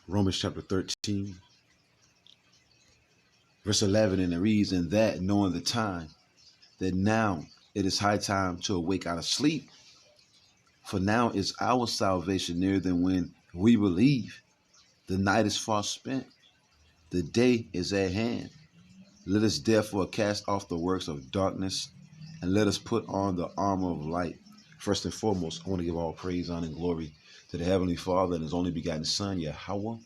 Romans chapter 13, verse 11, and it reads, "And that knowing the time, that now it is high time to awake out of sleep, for now is our salvation nearer than when we believe. The night is far spent, the day is at hand. Let us therefore cast off the works of darkness, and let us put on the armor of light." First and foremost, I want to give all praise, honor, and glory to the Heavenly Father and His only begotten Son, Yahweh,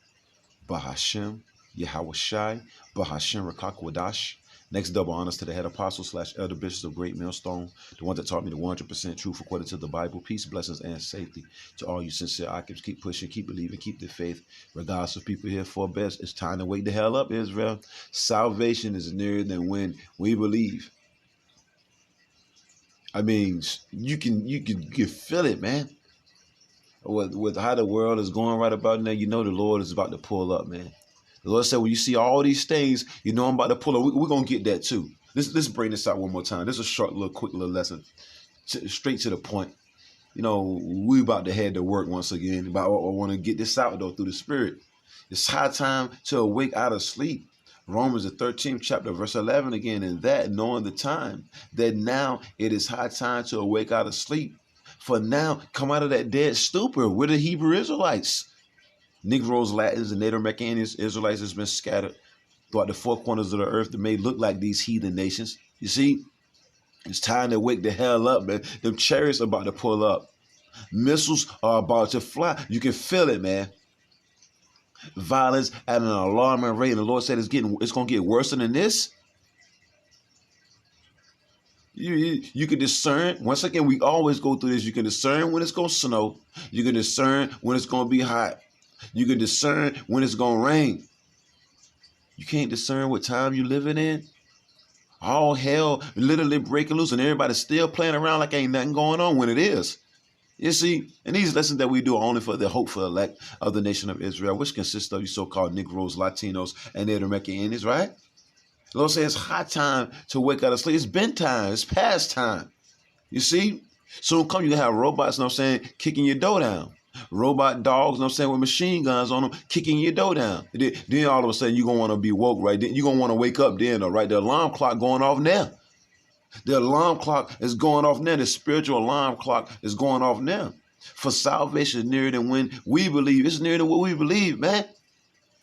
Bahashem, Yahweh Shai, Bahashem Rakakwadash. Next, double honors to the head apostle / elder bishops of Great Millstone, the one that taught me the 100% truth according to the Bible. Peace, blessings, and safety to all you sincere occupants. Keep pushing, keep believing, keep the faith. Regardless of people here for best, it's time to wake the hell up, Israel. Salvation is nearer than when we believe. I mean, you can feel it, man. With how the world is going right about now, you know the Lord is about to pull up, man. The Lord said, when you see all these things, you know I'm about to pull up. We're going to get that too. Let's bring this out one more time. This is a short, quick little lesson. Straight to the point. You know, we about to head to work once again. But I want to get this out, though, through the Spirit. It's high time to awake out of sleep. Romans, the 13th chapter, verse 11 again. "And that, knowing the time, that now it is high time to awake out of sleep. For now, come out of that dead stupor." We're the Hebrew Israelites. Negroes, Latins, and Native American Israelites has been scattered throughout the four corners of the earth that may look like these heathen nations. You see, it's time to wake the hell up, man. Them chariots are about to pull up. Missiles are about to fly. You can feel it, man. Violence at an alarming rate. And the Lord said it's going to get worse than this. You can discern. Once again, we always go through this. You can discern when it's going to snow. You can discern when it's going to be hot. You can discern when it's going to rain. You can't discern what time you're living in. All hell literally breaking loose and everybody's still playing around like ain't nothing going on when it is. You see, and these lessons that we do are only for the hopeful elect of the nation of Israel, which consists of you so-called Negroes, Latinos, and Native American Indians, right? The Lord says it's high time to wake out of sleep. It's been time. It's past time. You see? Soon come, you have robots, you know what I'm saying, kicking your door down. Robot dogs, you know what I'm saying, with machine guns on them, kicking your door down. Then all of a sudden, you're going to want to be woke, right? Then you're going to want to wake up then, right? The alarm clock going off now. The alarm clock is going off now. The spiritual alarm clock is going off now. For salvation is nearer than when we believe. It's nearer than what we believe, man.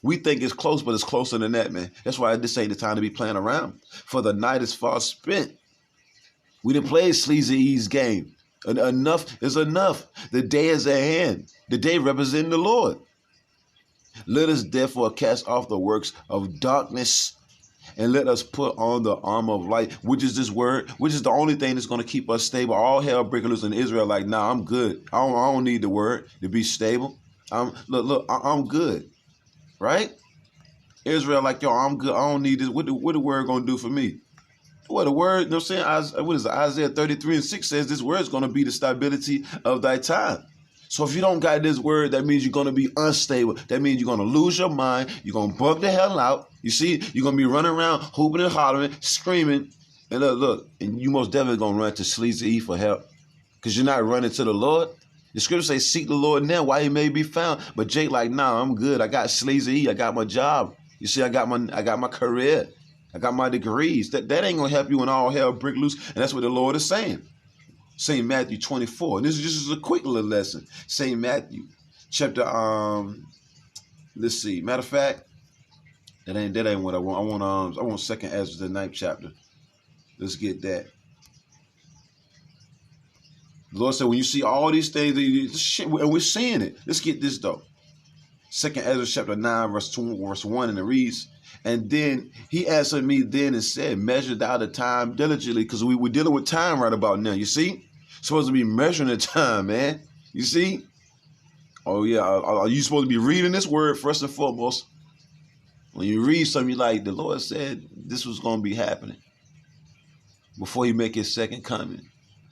We think it's close, but it's closer than that, man. That's why this ain't the time to be playing around. For the night is far spent. We done played Sleazy E's game. Enough is enough. The day is at hand. The day representing the Lord. Let us therefore cast off the works of darkness and let us put on the armor of light, which is this word, which is the only thing that's going to keep us stable. All hell breaking loose in Israel like, nah, I'm good. I don't need the word to be stable. I'm good. Right? Israel like, yo, I'm good. I don't need this. What the word going to do for me? Well, the word, you know what I'm saying? What is it? Isaiah 33:6 says this word is going to be the stability of thy time. So if you don't got this word, that means you're going to be unstable. That means you're going to lose your mind. You're going to bug the hell out. You see, you're going to be running around, hooping and hollering, screaming. And look, and you most definitely going to run to Sleazy E for help because you're not running to the Lord. The scripture says, seek the Lord now while he may be found. But Jake like, nah, I'm good. I got Sleazy E. I got my job. You see, I got my career. I got my degrees. That ain't going to help you when all hell break loose. And that's what the Lord is saying. St. Matthew 24. And this is just a quick little lesson. St. Matthew chapter, let's see. Matter of fact, that ain't what I want. I want 2nd Ezra, the 9th chapter. Let's get that. The Lord said, when you see all these things, and we're seeing it. Let's get this though. 2nd Ezra chapter 9, verse 1, and it reads, and then he answered me then and said, measure thou the time diligently, because we're dealing with time right about now. You see? Supposed to be measuring the time, man. You see? Oh, yeah. Are you supposed to be reading this word first and foremost? When you read something, you like, the Lord said this was going to be happening before he make his second coming.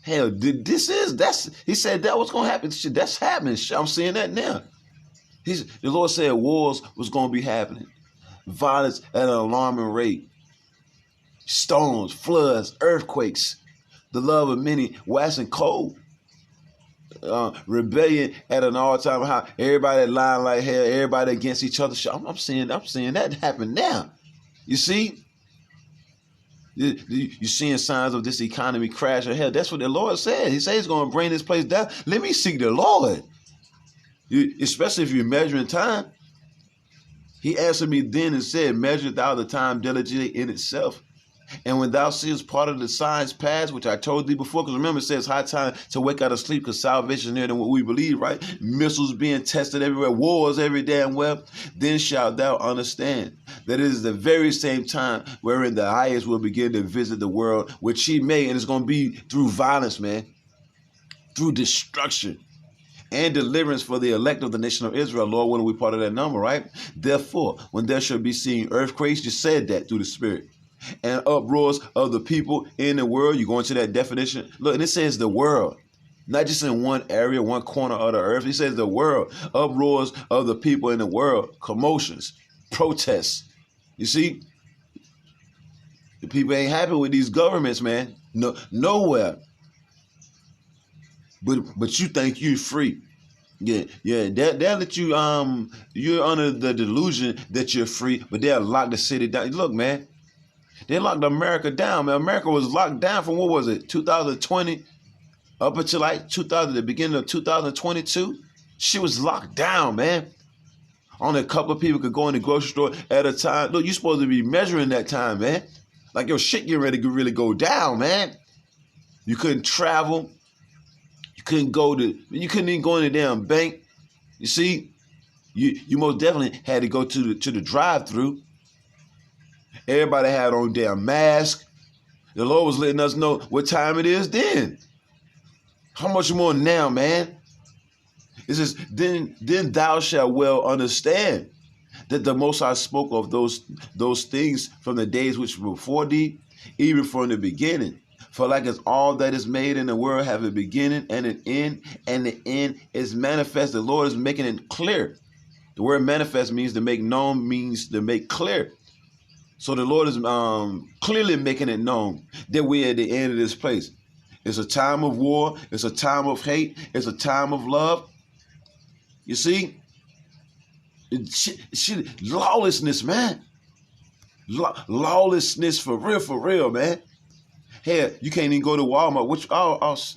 Hell, he said that was going to happen. Shit, that's happening. I'm seeing that now. The Lord said wars was going to be happening. Violence at an alarming rate. Storms, floods, earthquakes. The love of many waxing cold. rebellion at an all-time high. Everybody lying like hell. Everybody against each other. I'm seeing that happen now. You see, you're seeing signs of this economy crashing. Hell, that's what the Lord said. He said He's going to bring this place down. Let me seek the Lord. Especially if you're measuring time. He answered me then and said, measure thou the time diligently in itself. And when thou seest part of the signs pass, which I told thee before, because remember it says high time to wake out of sleep, because salvation is nearer than what we believe, right? Missiles being tested everywhere, wars every damn well. Then shalt thou understand that it is the very same time wherein the highest will begin to visit the world, which He made, and it's going to be through violence, man, through destruction. And deliverance for the elect of the nation of Israel. Lord, when are we part of that number, right? Therefore, when there shall be seen earthquakes, you said that through the Spirit, and uproars of the people in the world. You go into that definition. Look, and it says the world, not just in one area, one corner of the earth. It says the world, uproars of the people in the world, commotions, protests. You see, the people ain't happy with these governments, man. No, nowhere. But you think you're free. Yeah. They'll let you, you're under the delusion that you're free, but they'll lock the city down. Look, man, they locked America down, man. America was locked down from, what was it, 2020 up until like the beginning of 2022. She was locked down, man. Only a couple of people could go in the grocery store at a time. Look, you're supposed to be measuring that time, man. Like your shit getting ready to really go down, man. You couldn't travel. You couldn't even go in the damn bank. You see, you most definitely had to go to the drive-through. Everybody had on damn mask. The Lord was letting us know what time it is then. How much more now, man? It says, then thou shalt well understand that the Most High spoke of those things from the days which were before thee, even from the beginning. For like as all that is made in the world have a beginning and an end, and the end is manifest. The Lord is making it clear. The word manifest means to make known, means to make clear. So the Lord is clearly making it known that we're at the end of this place. It's a time of war. It's a time of hate. It's a time of love. You see? Lawlessness, man. Lawlessness for real, man. Hell, you can't even go to Walmart, which,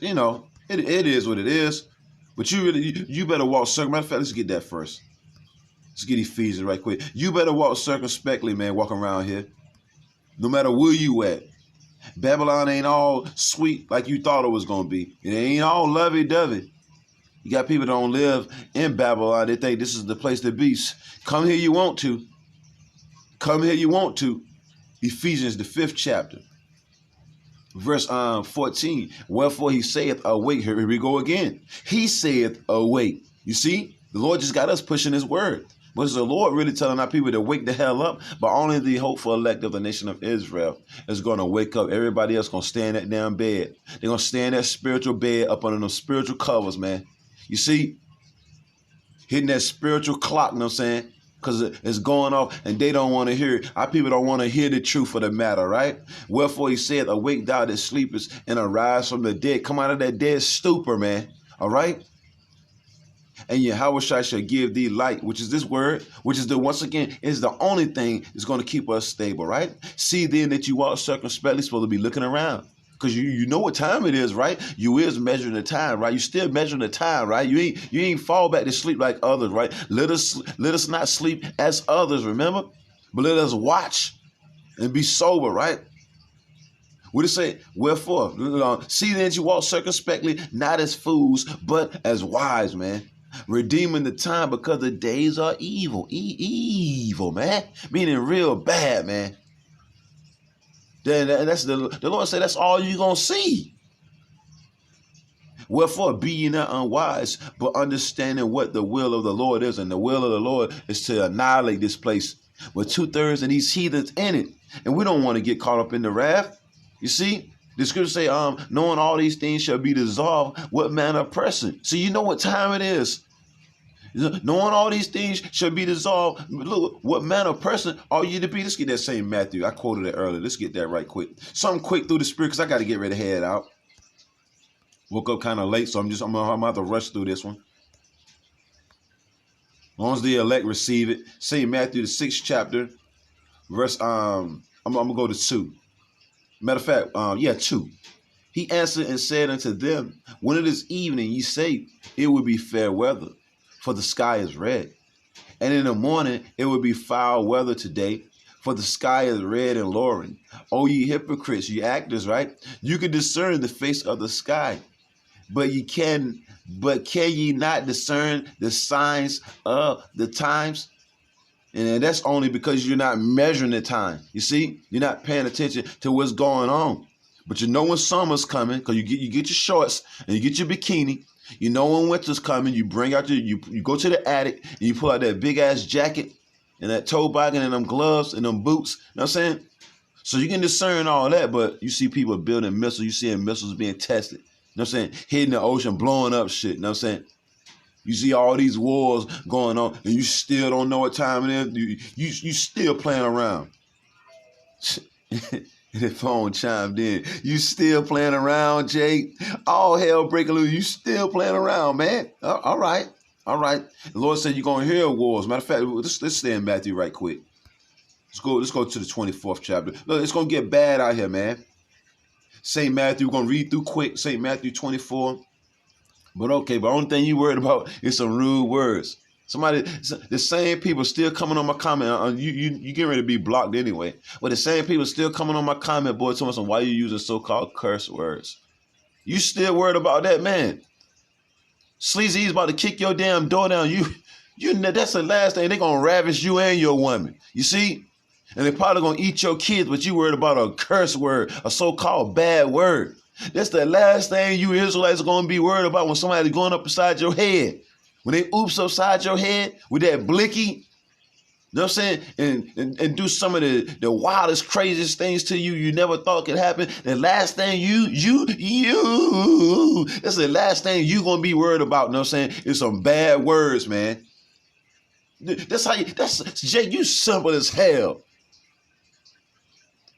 you know, it is what it is. But you better walk circumspectly. Matter of fact, let's get that first. Let's get Ephesians right quick. You better walk circumspectly, man, walking around here. No matter where you at. Babylon ain't all sweet like you thought it was going to be. It ain't all lovey-dovey. You got people that don't live in Babylon. They think this is the place to be. Come here you want to. Come here you want to. Ephesians, the 5th chapter. Verse 14, wherefore he saith, awake. Here we go again. He saith, awake. You see, the Lord just got us pushing His word. But it's the Lord really telling our people to wake the hell up. But only the hopeful elect of the nation of Israel is going to wake up. Everybody else going to stay in that damn bed. They're going to stay in that spiritual bed up under those spiritual covers, man. You see, hitting that spiritual clock, you know what I'm saying? Because it's going off and they don't want to hear it. Our people don't want to hear the truth of the matter, right? Wherefore he said, awake thou that sleepest and arise from the dead. Come out of that dead stupor, man. All right? And Yahweh shall give thee light, which is this word, which is once again, is the only thing that's going to keep us stable, right? See then that you walk circumspectly, supposed to be looking around. Because you know what time it is, right? You is measuring the time, right? You still measuring the time, right? You ain't fall back to sleep like others, right? Let us not sleep as others, remember? But let us watch and be sober, right? What did it say? Wherefore? See then that you walk circumspectly, not as fools, but as wise, man. Redeeming the time because the days are evil. Evil, man. Meaning real bad, man. Then that's the Lord said that's all you're going to see. Wherefore, be ye not unwise, but understanding what the will of the Lord is. And the will of the Lord is to annihilate this place with 2/3 of these heathens in it. And we don't want to get caught up in the wrath. You see, the scripture say, knowing all these things shall be dissolved, what manner of person? So you know what time it is. Knowing all these things shall be dissolved. Look, what manner of person are you to be? Let's get that same Matthew. I quoted it earlier. Let's get that right quick. Something quick through the spirit because I got to get ready to head out. Woke up kind of late, so I'm gonna have to rush through this one. As long as the elect receive it. St. Matthew, the 6th chapter, verse, I'm gonna go to 2. Matter of fact, 2. He answered and said unto them, when it is evening, ye say, it will be fair weather, for the sky is red. And in the morning, it will be foul weather today, for the sky is red and lowering. O ye hypocrites, ye actors, right? You can discern the face of the sky, but can ye not discern the signs of the times? And that's only because you're not measuring the time. You see, you're not paying attention to what's going on. But you know when summer's coming, because you get your shorts and you get your bikini. You know when winter's coming, you bring out you go to the attic and you pull out that big ass jacket and that toboggan and them gloves and them boots. You know what I'm saying? So you can discern all that, but you see people building missiles, you see missiles being tested. You know what I'm saying? Hitting the ocean, blowing up shit. You know what I'm saying? You see all these wars going on, and you still don't know what time it is. You still playing around. The phone chimed in. You still playing around, Jake? All hell breaking loose. You still playing around, man. All right. All right. The Lord said you're going to hear wars. Matter of fact, let's stay in Matthew right quick. Let's go to the 24th chapter. Look, it's going to get bad out here, man. St. Matthew, we're going to read through quick. St. Matthew 24. But okay, but the only thing you worried about is some rude words. The same people still coming on my comment. You getting ready to be blocked anyway. But the same people still coming on my comment board telling me why you using so-called curse words. You still worried about that, man? Sleazy's about to kick your damn door down. That's the last thing. They're gonna ravish you and your woman. You see? And they're probably gonna eat your kids, but you worried about a curse word, a so-called bad word. That's the last thing you Israelites are going to be worried about when somebody's going up beside your head. When they oops upside your head with that blicky, you know what I'm saying? And do some of the wildest, craziest things to you you never thought could happen. The last thing that's the last thing you going to be worried about, you know what I'm saying? Is some bad words, man. Jake, you simple as hell.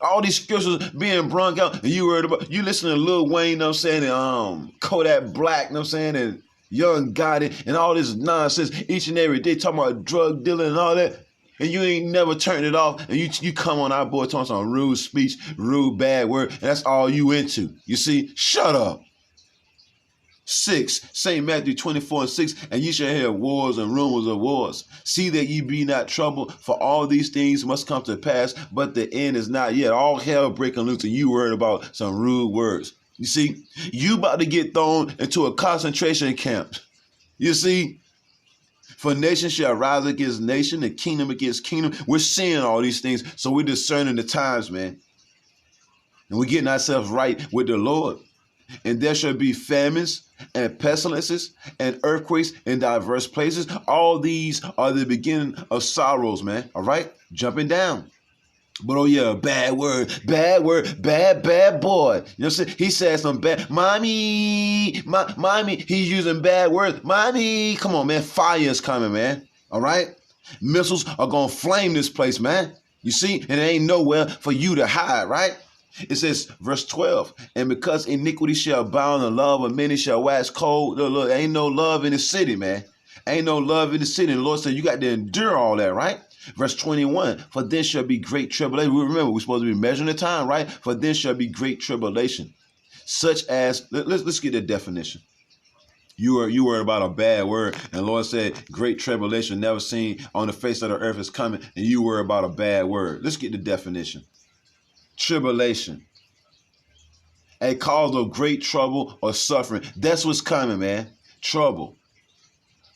All these scriptures being brung out, and you worried about, you listen to Lil Wayne, you know what I'm saying, and Kodak Black, you know what I'm saying, and Young Gotti, and all this nonsense each and every day talking about drug dealing and all that, and you ain't never turned it off, and you come on our boy talking some rude speech, rude bad word, and that's all you into. You see? Shut up. 6, St. Matthew 24:6, and ye shall hear wars and rumors of wars. See that ye be not troubled, for all these things must come to pass, but the end is not yet. All hell breaking loose, and you worried about some rude words. You see, you about to get thrown into a concentration camp. You see, for nation shall rise against nation, and kingdom against kingdom. We're seeing all these things, so we're discerning the times, man. And we're getting ourselves right with the Lord. And there shall be famines and pestilences and earthquakes in diverse places. All these are the beginning of sorrows, man. All right? Jumping down. But oh yeah, bad word, bad boy. You know what I'm saying? He said some bad, mommy, he's using bad words. Mommy, come on, man. Fire is coming, man. All right? Missiles are going to flame this place, man. You see? And there ain't nowhere for you to hide, right? It says, verse 12, and because iniquity shall abound, the love of many shall wax cold. Look, ain't no love in the city, man. Ain't no love in the city. And the Lord said, you got to endure all that, right? Verse 21, for then shall be great tribulation. Remember, we're supposed to be measuring the time, right? For then shall be great tribulation, such as, let's get the definition. You were about a bad word, and the Lord said, great tribulation never seen on the face of the earth is coming, and you were about a bad word. Let's get the definition. Tribulation, a cause of great trouble or suffering. That's what's coming, man. Trouble.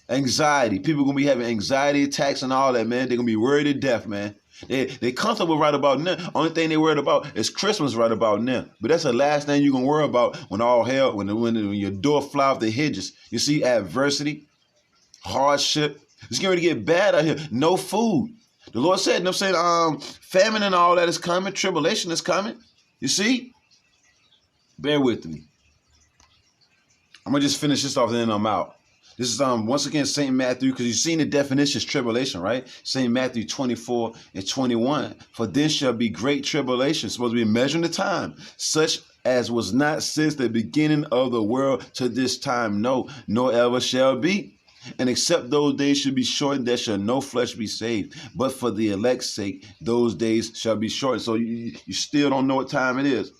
Anxiety. People going to be having anxiety attacks and all that, man. They're going to be worried to death, man. They comfortable right about now. Only thing they worried about is Christmas right about now. But that's the last thing you're going to worry about when all hell, when your door fly off the hinges. You see adversity, hardship. It's going to get bad out here. No food. The Lord said, you know what I'm saying, famine and all that is coming. Tribulation is coming. You see? Bear with me. I'm going to just finish this off and then I'm out. This is once again St. Matthew, because you've seen the definition, tribulation, right? St. Matthew 24 and 21. For then shall be great tribulation. It's supposed to be measuring the time. Such as was not since the beginning of the world to this time, no, nor ever shall be. And except those days should be shortened, there shall no flesh be saved. But for the elect's sake, those days shall be shortened. So you still don't know what time it is.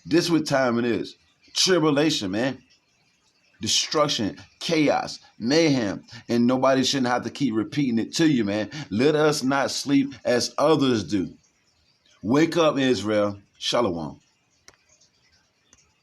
This what time it is. Tribulation, man. Destruction, chaos, mayhem. And nobody shouldn't have to keep repeating it to you, man. Let us not sleep as others do. Wake up, Israel. Shalom.